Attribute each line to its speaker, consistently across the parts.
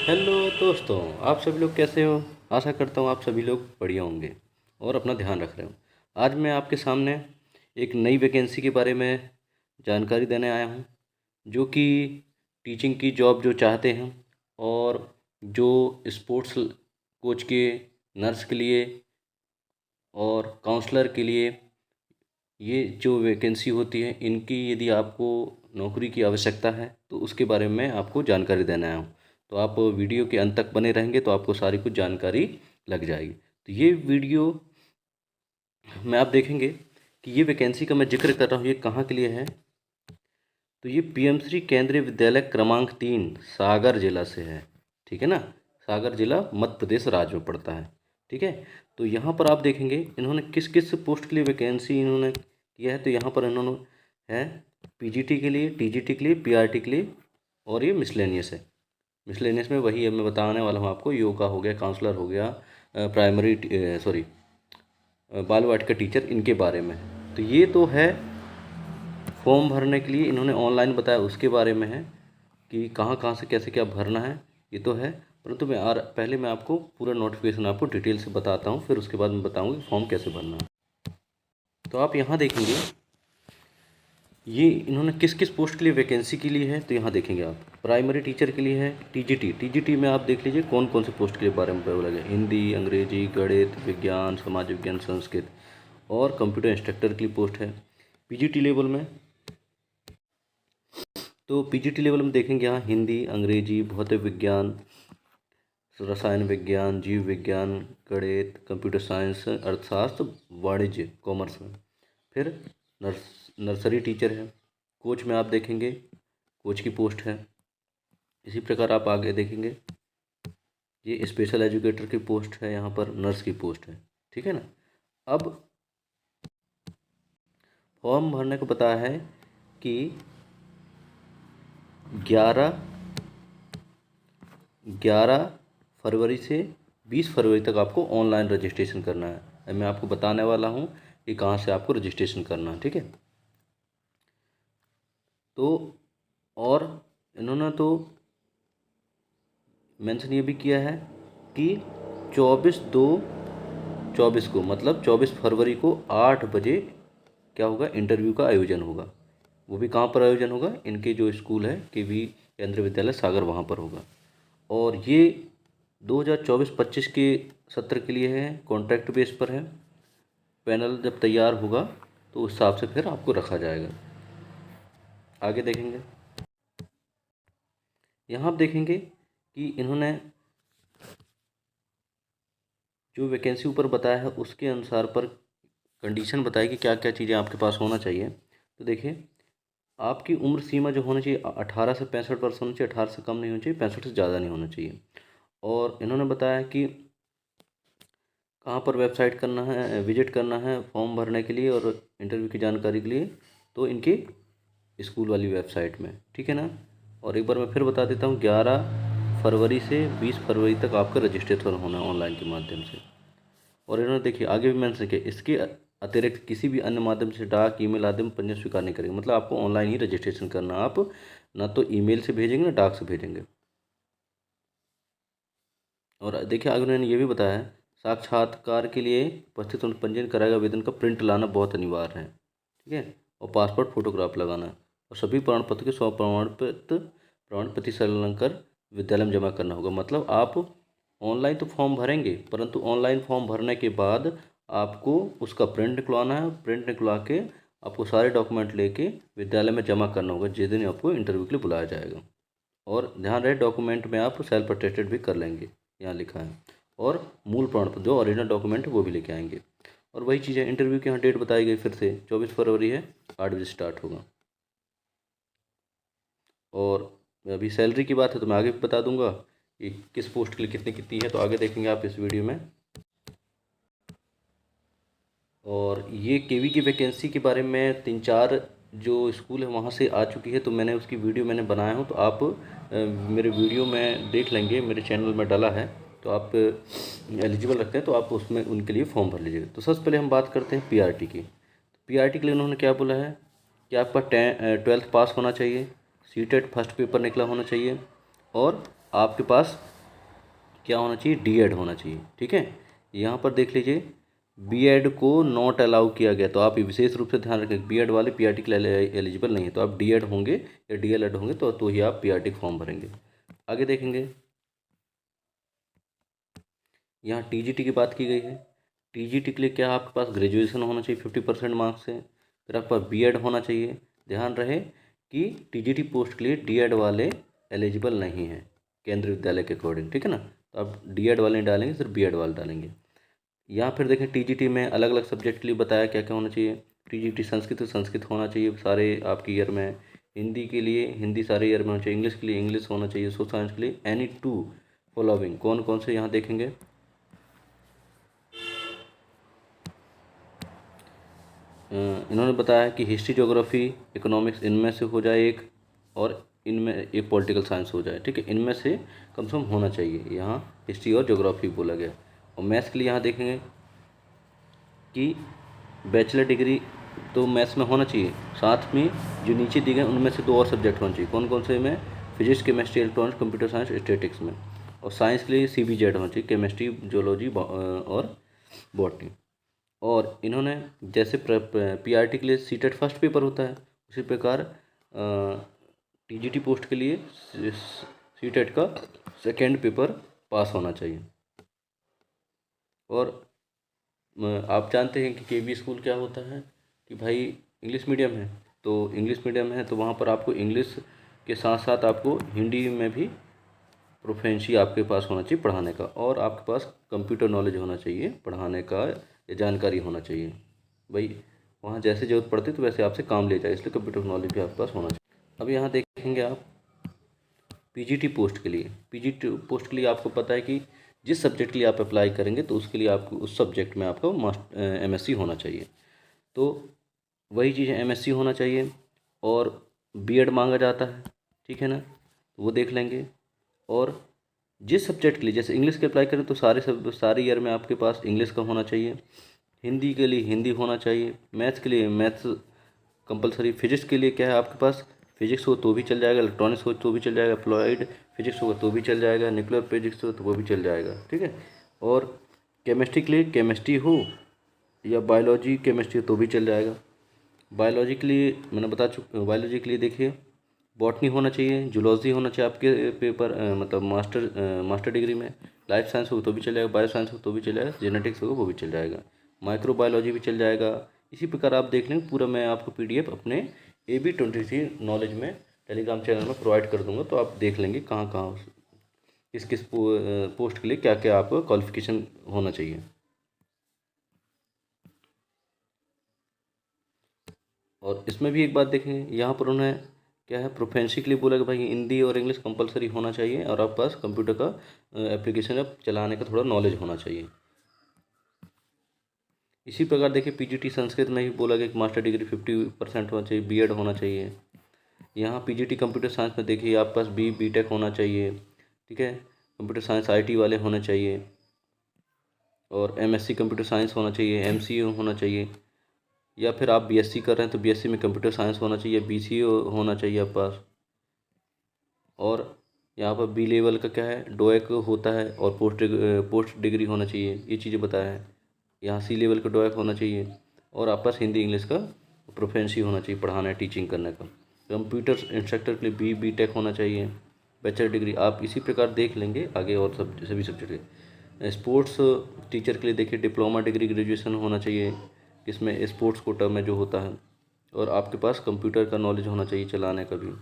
Speaker 1: Hello दोस्तों, आप सभी लोग कैसे हो। आशा करता हूँ आप सभी लोग बढ़िया होंगे और अपना ध्यान रख रहे हो। आज मैं आपके सामने एक नई वैकेंसी के बारे में जानकारी देने आया हूँ, जो कि टीचिंग की जॉब जो चाहते हैं और जो स्पोर्ट्स कोच के, नर्स के लिए और काउंसलर के लिए ये जो वैकेंसी होती है, इनकी यदि आपको नौकरी की आवश्यकता है तो उसके बारे में आपको जानकारी देना है। तो आप वीडियो के अंत तक बने रहेंगे तो आपको सारी कुछ जानकारी लग जाएगी। तो ये वीडियो में आप देखेंगे कि ये वैकेंसी का मैं जिक्र कर रहा हूँ, ये कहाँ के लिए है। तो ये पीएमश्री केंद्रीय विद्यालय क्रमांक 3 सागर जिला से है। ठीक है ना, सागर जिला मध्य प्रदेश राज्य में पड़ता है। ठीक है, तो यहाँ पर आप देखेंगे इन्होंने किस किस पोस्ट के लिए वैकेंसी इन्होंने किया है। तो यहाँ पर इन्होंने है पीजीटी के लिए, टीजीटी के लिए, पीआरटी के लिए, और ये मिसलेनियस है। मिसलेनियस में वही है, मैं बताने वाला हूँ आपको। योगा हो गया, काउंसलर हो गया, प्राइमरी सॉरी बाल वाटिका टीचर, इनके बारे में। तो ये तो है फॉर्म भरने के लिए इन्होंने ऑनलाइन बताया, उसके बारे में है कि कहाँ कहाँ से कैसे क्या भरना है, ये तो है। परंतु पहले मैं आपको पूरा नोटिफिकेशन आपको डिटेल से बताता हूँ, फिर उसके बाद मैं बताऊँगी फॉर्म कैसे भरना है। तो आप यहाँ देखेंगे ये इन्होंने किस किस पोस्ट के लिए वैकेंसी के लिए है। तो यहाँ देखेंगे आप प्राइमरी टीचर के लिए है टीजीटी। टीजीटी में आप देख लीजिए कौन कौन से पोस्ट के लिए बारे में बोला गया। हिंदी, अंग्रेजी, गणित, विज्ञान, समाज विज्ञान, संस्कृत, और कंप्यूटर इंस्ट्रक्टर की पोस्ट है। पीजीटी लेवल में, तो पीजीटी लेवल में देखेंगे यहाँ हिंदी, अंग्रेजी, भौतिक विज्ञान, रसायन विज्ञान, जीव विज्ञान, गणित, कंप्यूटर साइंस, अर्थशास्त्र, वाणिज्य, कॉमर्स में। फिर नर्सरी टीचर है। कोच में आप देखेंगे कोच की पोस्ट है। इसी प्रकार आप आगे देखेंगे ये स्पेशल एजुकेटर की पोस्ट है, यहाँ पर नर्स की पोस्ट है। ठीक है ना। अब फॉर्म भरने को बताया है कि 11 फरवरी से 20 फरवरी तक आपको ऑनलाइन रजिस्ट्रेशन करना है। मैं आपको बताने वाला हूँ कि कहाँ से आपको रजिस्ट्रेशन करना है। ठीक है, तो और इन्होंने तो मेंशन ये भी किया है कि 24/2/24 को, मतलब 24 फरवरी को 8 बजे क्या होगा, इंटरव्यू का आयोजन होगा। वो भी कहाँ पर आयोजन होगा, इनके जो स्कूल है केवी केंद्रीय विद्यालय सागर, वहाँ पर होगा। और ये 2024-25 के सत्र के लिए है, कॉन्ट्रैक्ट बेस पर है। पैनल जब तैयार होगा तो उस हिसाब से फिर आपको रखा जाएगा। आगे देखेंगे, यहाँ आप देखेंगे कि इन्होंने जो वैकेंसी ऊपर बताया है उसके अनुसार पर कंडीशन बताई कि क्या क्या चीज़ें आपके पास होना चाहिए। तो देखिए, आपकी उम्र सीमा जो होनी चाहिए 18 से 65 वर्ष होनी चाहिए। 18 से कम नहीं होनी चाहिए, 65 से ज़्यादा नहीं होना चाहिए। और इन्होंने बताया कि कहाँ पर वेबसाइट करना है, विजिट करना है फॉर्म भरने के लिए और इंटरव्यू की जानकारी के लिए। तो इनके स्कूल वाली वेबसाइट में। ठीक है ना। और एक बार मैं फिर बता देता हूँ, 11 फरवरी से 20 फरवरी तक आपका रजिस्ट्रेशन होना है ऑनलाइन के माध्यम से। और इन्होंने देखिए आगे भी मेंशन किया, इसके अतिरिक्त किसी भी अन्य माध्यम से डाक, ईमेल आदि में पंजीयन स्वीकार नहीं करेंगे। मतलब आपको ऑनलाइन ही रजिस्ट्रेशन करना, आप ना तो ईमेल से भेजेंगे ना डाक से भेजेंगे। और देखिए आगे उन्होंने ये भी बताया है, साक्षात्कार के लिए उपस्थित होने पंजीयन कराएगा आवेदन का प्रिंट लाना बहुत अनिवार्य है। ठीक है, और पासपोर्ट फोटोग्राफ लगाना है, और सभी प्रमाण पत्र के 100 प्रमाण पत्र संलग्न कर विद्यालय में जमा करना होगा। मतलब आप ऑनलाइन तो फॉर्म भरेंगे, परंतु ऑनलाइन फॉर्म भरने के बाद आपको उसका प्रिंट निकलवाना है। प्रिंट निकलवा के आपको सारे डॉक्यूमेंट लेके विद्यालय में जमा करना होगा जिस दिन आपको इंटरव्यू के लिए बुलाया जाएगा। और ध्यान रहे डॉक्यूमेंट में आप सेल्फ अटेस्टेड भी कर लेंगे, यहाँ लिखा है। और मूल प्रमाण पत्र जो ओरिजिनल डॉक्यूमेंट है वो भी लेके आएंगे। और वही चीज़ है, इंटरव्यू की यहाँ डेट बताई गई फिर से 24 फरवरी है, 8 बजे स्टार्ट होगा। और अभी सैलरी की बात है तो मैं आगे भी बता दूंगा कि किस पोस्ट के लिए कितनी कितनी है, तो आगे देखेंगे आप इस वीडियो में। और ये केवी की वैकेंसी के बारे में 3-4 जो स्कूल है वहाँ से आ चुकी है, तो मैंने उसकी वीडियो मैंने बनाया हूँ, तो आप मेरे वीडियो में देख लेंगे, मेरे चैनल में डाला है। तो आप एलिजिबल रखते हैं तो आप उसमें उनके लिए फॉर्म भर लीजिएगा। तो सबसे पहले हम बात करते हैं पीआरटी की। पीआरटी के लिए उन्होंने क्या बोला है कि आपका 12th पास होना चाहिए, सीटेट फर्स्ट पेपर निकला होना चाहिए, और आपके पास क्या होना चाहिए, D.Ed होना चाहिए। ठीक है, यहाँ पर देख लीजिए B.Ed को नॉट अलाउ किया गया, तो आप ये विशेष रूप से ध्यान रखें B.Ed वाले PRT के लिए एलिजिबल नहीं है, तो आप D.Ed होंगे या DLED होंगे तो ही आप PRT फॉर्म भरेंगे। आगे देखेंगे, यहाँ TGT की बात की गई है। TGT के लिए क्या आपके पास ग्रेजुएशन होना चाहिए 50% मार्क्स से, फिर आपके पास B.Ed होना चाहिए। ध्यान रहे कि TGT पोस्ट के लिए D.Ed वाले एलिजिबल नहीं हैं केंद्रीय विद्यालय के अकॉर्डिंग। ठीक है ना, तो आप D.Ed वाले नहीं डालेंगे, सिर्फ B.Ed वाले डालेंगे। यहाँ फिर देखें TGT में अलग अलग सब्जेक्ट के लिए बताया क्या क्या होना चाहिए। TGT संस्कृत तो संस्कृत होना चाहिए सारे आपके ईयर में, हिंदी के लिए हिंदी सारे ईयर में होना चाहिए, इंग्लिश के लिए इंग्लिश होना चाहिए, सोशल साइंस के लिए एनी टू फॉलोइंग। कौन कौन से यहाँ देखेंगे, इन्होंने बताया कि हिस्ट्री, ज्योग्राफी, इकोनॉमिक्स इनमें से हो जाए एक, और इनमें एक पॉलिटिकल साइंस हो जाए। ठीक है, इनमें से कम से कम होना चाहिए, यहाँ हिस्ट्री और ज्योग्राफी बोला गया। और मैथ्स के लिए यहाँ देखेंगे कि बैचलर डिग्री तो मैथ्स में होना चाहिए, साथ में जो नीचे दिए गए उनमें से 2 और सब्जेक्ट होने चाहिए। कौन कौन से में, physics, chemistry, electronics, computer science, statics में। और साइंस के लिए CBZ होना चाहिए, केमिस्ट्री, जियोलॉजी और बॉटनी। और इन्होंने जैसे PRT के लिए सीटेट फर्स्ट पेपर होता है, उसी प्रकार TGT पोस्ट के लिए सीटेट का सेकेंड पेपर पास होना चाहिए। और आप जानते हैं कि KB स्कूल क्या होता है, कि भाई इंग्लिश मीडियम है, तो इंग्लिश मीडियम है तो वहाँ पर आपको इंग्लिश के साथ साथ आपको हिंदी में भी प्रोफेंसी आपके पास होना चाहिए पढ़ाने का, और आपके पास कंप्यूटर नॉलेज होना चाहिए पढ़ाने का, या जानकारी होना चाहिए। भाई वहाँ जैसे ज़रूरत पड़ती है तो वैसे आपसे काम ले जाए, इसलिए कंप्यूटर नॉलेज भी आपके पास होना चाहिए। अब यहाँ देखेंगे आप PGT पोस्ट के लिए, PGT पोस्ट के लिए आपको पता है कि जिस सब्जेक्ट के लिए आप अप्लाई करेंगे तो उसके लिए आपको उस सब्जेक्ट में आपको MSc होना चाहिए। तो वही चीज़ है, MSc होना चाहिए, और B.Ed मांगा जाता है। ठीक है ना, तो वो देख लेंगे। और जिस सब्जेक्ट के लिए, जैसे इंग्लिश के अप्लाई करें तो सारे ईयर में आपके पास इंग्लिश का होना चाहिए, हिंदी के लिए हिंदी होना चाहिए, मैथ्स के लिए मैथ्स कंपलसरी, फिजिक्स के लिए क्या है आपके पास, फिजिक्स हो तो भी चल जाएगा, इलेक्ट्रॉनिक्स हो तो भी चल जाएगा, अप्लाइड फिजिक्स होगा तो भी चल जाएगा, न्यूक्लियर फिजिक्स हो तो वो भी चल जाएगा। ठीक है, और केमिस्ट्री के लिए केमिस्ट्री हो या बायोलॉजी केमिस्ट्री हो तो भी चल जाएगा। बायोलॉजी के लिए मैंने बता चुका, बायोलॉजी के लिए देखिए बॉटनी होना चाहिए, जूलॉजी होना चाहिए आपके पेपर मतलब मास्टर डिग्री में, लाइफ साइंस हो तो भी चल जाएगा, बायो साइंस हो तो भी चल जाएगा, जेनेटिक्स होगा वो भी चल जाएगा, माइक्रोबायोलॉजी भी चल जाएगा। इसी प्रकार आप देख लें, पूरा मैं आपको PDF अपने AB23 नॉलेज में टेलीग्राम चैनल में प्रोवाइड कर दूंगा, तो आप देख लेंगे कहाँ कहाँ किस किस पोस्ट के लिए क्या क्या आपको क्वालिफिकेशन होना चाहिए। और इसमें भी एक बात देखें, यहाँ पर उन्हें क्या है, प्रोफेंसी के लिए बोला कि भाई हिंदी और इंग्लिश कंपलसरी होना चाहिए, और आपके पास कंप्यूटर का एप्लीकेशन अब चलाने का थोड़ा नॉलेज होना चाहिए। इसी प्रकार देखिए PGT संस्कृत में भी बोला गया कि मास्टर डिग्री 50% होना चाहिए, B.Ed होना चाहिए। यहाँ PGT कंप्यूटर साइंस में देखिए आपके पास B.Tech होना चाहिए। ठीक है, कंप्यूटर साइंस IT वाले होने चाहिए, और MSc कंप्यूटर साइंस होना चाहिए, MCA होना चाहिए, या फिर आप BSc कर रहे हैं तो BSc में कंप्यूटर साइंस होना चाहिए, BCA होना चाहिए आपके पास। और यहाँ पर B लेवल का क्या है, डोएक होता है, और पोस्ट डिग्री होना चाहिए, ये चीज़ें बताया है। यहाँ C लेवल का डोएक होना चाहिए, और आपके पास हिंदी इंग्लिश का प्रोफेंसी होना चाहिए पढ़ाना टीचिंग करने का। कंप्यूटर इंस्ट्रक्टर के लिए B.Tech होना चाहिए, बैचलर डिग्री। आप इसी प्रकार देख लेंगे आगे, और सभी सब्जेक्ट। स्पोर्ट्स टीचर के लिए देखिए डिप्लोमा डिग्री ग्रेजुएशन होना चाहिए, इसमें स्पोर्ट्स कोटा में जो होता है, और आपके पास कंप्यूटर का नॉलेज होना चाहिए चलाने का भी।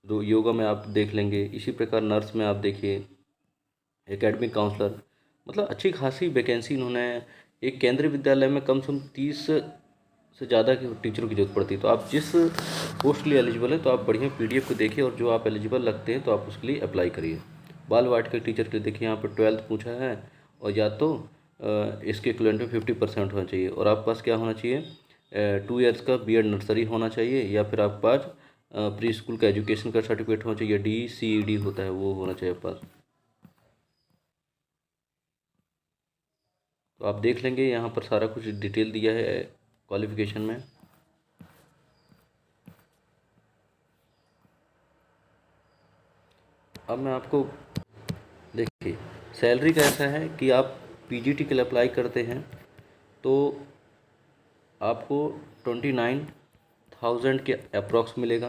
Speaker 1: तो योगा में आप देख लेंगे। इसी प्रकार नर्स में आप देखिए, एकेडमिक काउंसलर, मतलब अच्छी खासी वैकेंसी इन्होंने। एक केंद्रीय विद्यालय में कम से कम 30 से ज़्यादा की टीचरों की जरूरत पड़ती है। तो आप जिस पोस्ट के लिए एलिजिबल है तो आप बढ़िया PDF को देखिए, और जो आप एलिजिबल लगते हैं तो आप उसके लिए अप्लाई करिए। बाल वाटिका टीचर के लिए देखिए यहाँ पर 12th पूछा है, और या तो इसके इक्विवेलेंट में 50% होना चाहिए, और आपके पास क्या होना चाहिए, 2 ईयर्स का B.Ed नर्सरी होना चाहिए, या फिर आपके पास प्री स्कूल का एजुकेशन का सर्टिफिकेट होना चाहिए, DCED होता है वो होना चाहिए आपके पास। तो आप देख लेंगे, यहाँ पर सारा कुछ डिटेल दिया है क्वालिफिकेशन में। अब मैं आपको देखिए सैलरी का ऐसा है कि आप पीजीटी के लिए अप्लाई करते हैं तो आपको 29,000 के अप्रॉक्स मिलेगा।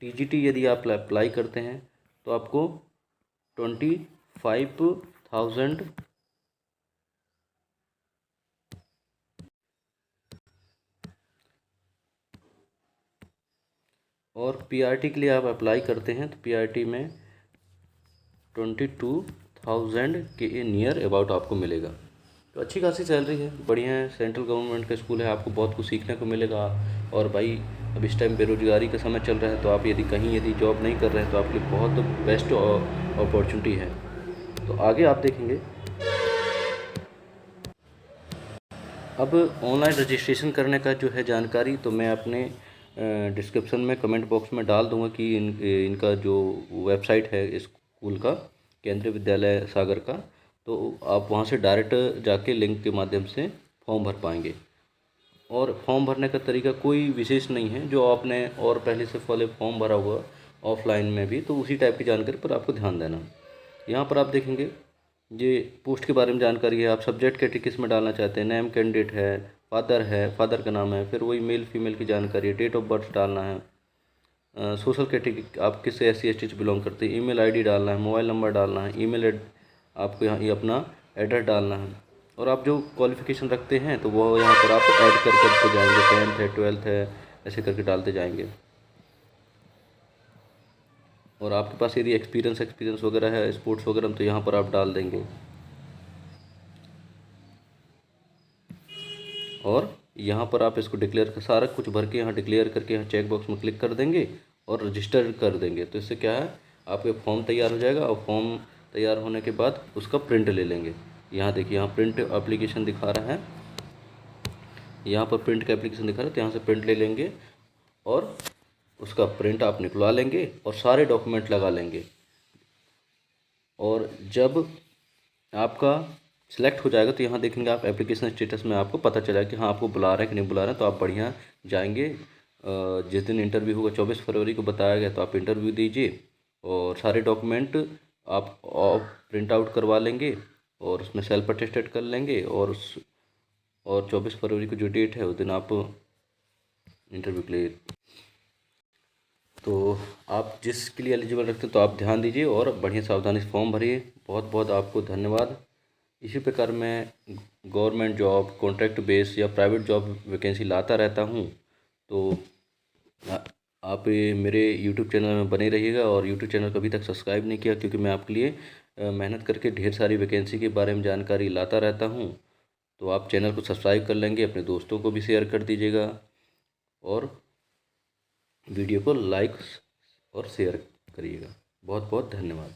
Speaker 1: टीजीटी यदि आप अप्लाई करते हैं तो आपको 25,000 और पीआरटी के लिए आप अप्लाई करते हैं तो पीआरटी में 22,000 के नियर अबाउट आपको मिलेगा। तो अच्छी खासी सैलरी है, बढ़िया है, सेंट्रल गवर्नमेंट का स्कूल है, आपको बहुत कुछ सीखने को मिलेगा। और भाई अब इस टाइम बेरोजगारी का समय चल रहा है, तो आप यदि जॉब नहीं कर रहे हैं तो आपके लिए बहुत बेस्ट अपॉर्चुनिटी है। तो आगे आप देखेंगे। अब ऑनलाइन रजिस्ट्रेशन करने का जो है जानकारी तो मैं अपने डिस्क्रिप्शन में कमेंट बॉक्स में डाल दूंगा कि इनका जो वेबसाइट है स्कूल का, केंद्रीय विद्यालय सागर का, तो आप वहां से डायरेक्ट जाके लिंक के माध्यम से फॉर्म भर पाएंगे। और फॉर्म भरने का तरीका कोई विशेष नहीं है, जो आपने और पहले से पहले फॉर्म भरा हुआ ऑफलाइन में भी, तो उसी टाइप की जानकारी पर आपको ध्यान देना। यहाँ पर आप देखेंगे ये पोस्ट के बारे में जानकारी है, आप सब्जेक्ट कैटेगरी किस में डालना चाहते हैं, नेम कैंडिडेट है, फादर का नाम है, फिर वही मेल फीमेल की जानकारी है, डेट ऑफ बर्थ डालना है, सोशल कैटेगरी आप किस SC ST से बिलोंग करते हैं, ईमेल आईडी डालना है, मोबाइल नंबर डालना है, आपको यहाँ ये अपना एड्रेस डालना है। और आप जो क्वालिफ़िकेशन रखते हैं तो वो यहाँ पर आप ऐड करते जाएंगे, 10th है 12th है ऐसे करके डालते जाएंगे। और आपके पास यदि एक्सपीरियंस वगैरह है स्पोर्ट्स वगैरह तो यहाँ पर आप डाल देंगे। और यहाँ पर आप इसको सारा कुछ भर के यहाँ डिक्लेयर करके यहाँ चेक बॉक्स में क्लिक कर देंगे और रजिस्टर कर देंगे। तो इससे क्या है, आपके फॉर्म तैयार हो जाएगा और फॉर्म तैयार होने के बाद उसका प्रिंट ले लेंगे। यहाँ देखिए, यहाँ प्रिंट एप्लीकेशन दिखा रहा है, यहाँ पर प्रिंट का एप्लीकेशन दिखा रहा है, तो यहाँ से प्रिंट ले लेंगे और उसका प्रिंट आप निकलवा लेंगे और सारे डॉक्यूमेंट लगा लेंगे। और जब आपका सिलेक्ट हो जाएगा तो यहाँ देखेंगे आप एप्लीकेशन स्टेटस में आपको पता चला कि हाँ आपको बुला रहे हैं कि नहीं बुला रहे हैं, तो आप बढ़िया जाएंगे। जिस दिन इंटरव्यू होगा 24 फरवरी को बताया गया, तो आप इंटरव्यू दीजिए और सारे डॉक्यूमेंट आप प्रिंट आउट करवा लेंगे और उसमें सेल्फ अटेस्टेड कर लेंगे। और 24 फरवरी को जो डेट है उस दिन आप इंटरव्यू के लिए, तो आप जिसके लिए एलिजिबल रखते हैं तो आप ध्यान दीजिए और बढ़िया सावधानी से फॉर्म भरिए। बहुत बहुत आपको धन्यवाद। इसी प्रकार मैं गवर्नमेंट जॉब, कॉन्ट्रैक्ट बेस या प्राइवेट जॉब वैकेंसी लाता रहता हूँ। तो आप मेरे यूट्यूब चैनल में बने रहिएगा। और यूट्यूब चैनल को अभी तक सब्सक्राइब नहीं किया, क्योंकि मैं आपके लिए मेहनत करके ढेर सारी वैकेंसी के बारे में जानकारी लाता रहता हूँ। तो आप चैनल को सब्सक्राइब कर लेंगे, अपने दोस्तों को भी शेयर कर दीजिएगा और वीडियो को लाइक और शेयर करिएगा। बहुत बहुत धन्यवाद।